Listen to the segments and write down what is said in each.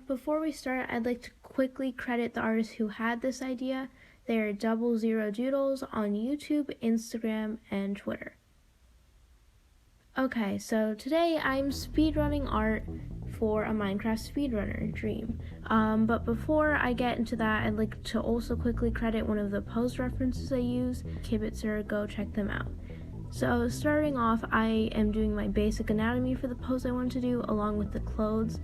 Before we start, I'd like to quickly credit the artist who had this idea. They are 00 Doodles on YouTube, Instagram, and Twitter. Okay, so today I'm speedrunning art for a Minecraft speedrunner dream. But before I get into that, I'd like to also quickly credit one of the pose references I use, Kibitzer, go check them out. So starting off, I am doing my basic anatomy for the pose I want to do along with the clothes.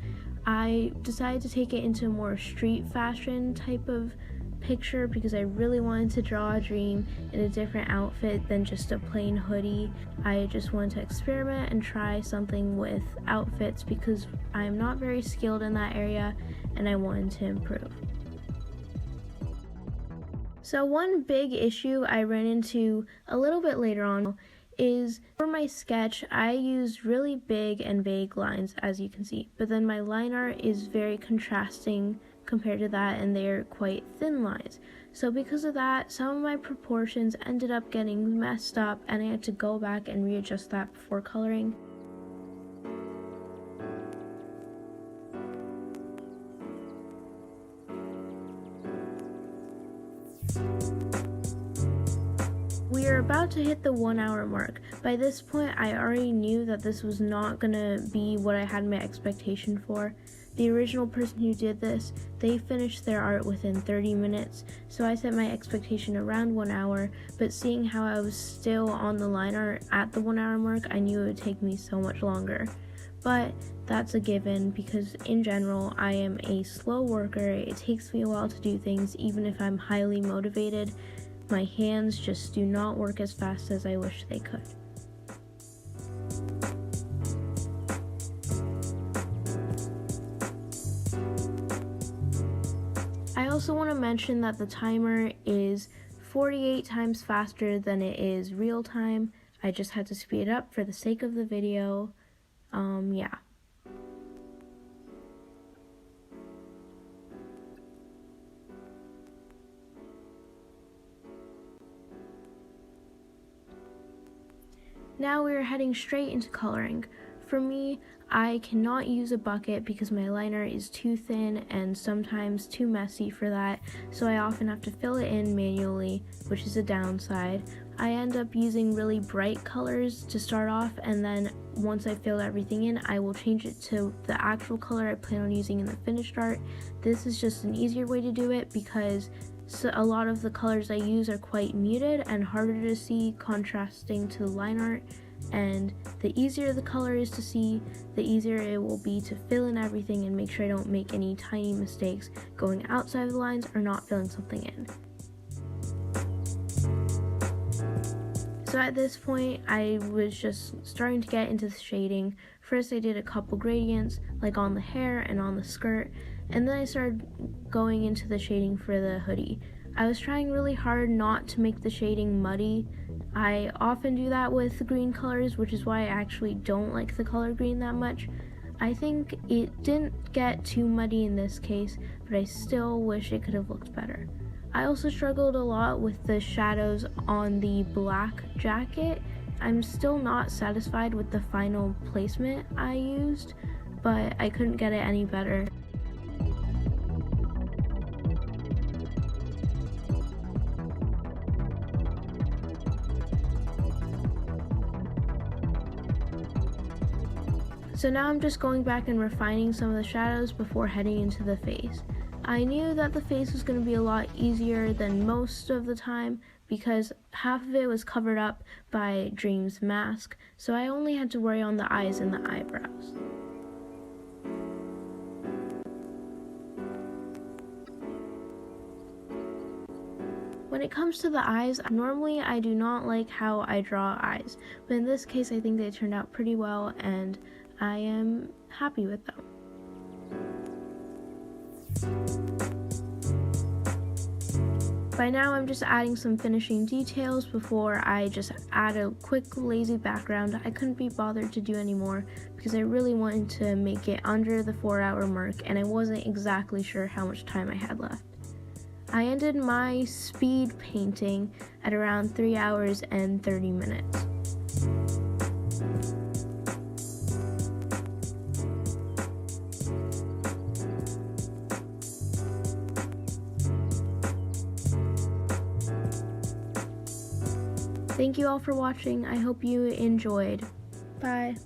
I decided to take it into a more street fashion type of picture because I really wanted to draw a dream in a different outfit than just a plain hoodie. I just wanted to experiment and try something with outfits because I'm not very skilled in that area and I wanted to improve. So one big issue I ran into a little bit later on is for my sketch, I used really big and vague lines, as you can see, but then my line art is very contrasting compared to that, and they're quite thin lines. So because of that, some of my proportions ended up getting messed up, and I had to go back and readjust that before coloring. We are about to hit the 1 hour mark. By this point, I already knew that this was not gonna be what I had my expectation for. The original person who did this, they finished their art within 30 minutes, so I set my expectation around 1 hour, but seeing how I was still on the line art at the 1 hour mark, I knew it would take me so much longer. But that's a given because in general, I am a slow worker. It takes me a while to do things even if I'm highly motivated. My hands just do not work as fast as I wish they could. I also want to mention that the timer is 48 times faster than it is real time. I just had to speed it up for the sake of the video. Yeah. Now we are heading straight into coloring. For me, I cannot use a bucket because my liner is too thin and sometimes too messy for that, so I often have to fill it in manually, which is a downside. I end up using really bright colors to start off, and then once I fill everything in, I will change it to the actual color I plan on using in the finished art. This is just an easier way to do it because a lot of the colors I use are quite muted and harder to see contrasting to the line art, and the easier the color is to see, the easier it will be to fill in everything and make sure I don't make any tiny mistakes going outside of the lines or not filling something in. So at this point, I was just starting to get into the shading. First I did a couple gradients, like on the hair and on the skirt, and then I started going into the shading for the hoodie. I was trying really hard not to make the shading muddy. I often do that with green colors, which is why I actually don't like the color green that much. I think it didn't get too muddy in this case, but I still wish it could have looked better. I also struggled a lot with the shadows on the black jacket. I'm still not satisfied with the final placement I used, but I couldn't get it any better. So now I'm just going back and refining some of the shadows before heading into the face. I knew that the face was going to be a lot easier than most of the time because half of it was covered up by Dream's mask, so I only had to worry on the eyes and the eyebrows. When it comes to the eyes, normally I do not like how I draw eyes, but in this case I think they turned out pretty well and I am happy with them. By now I'm just adding some finishing details before I just add a quick lazy background. I couldn't be bothered to do any more because I really wanted to make it under the 4 hour mark and I wasn't exactly sure how much time I had left. I ended my speed painting at around 3 hours and 30 minutes. Thank you all for watching. I hope you enjoyed. Bye.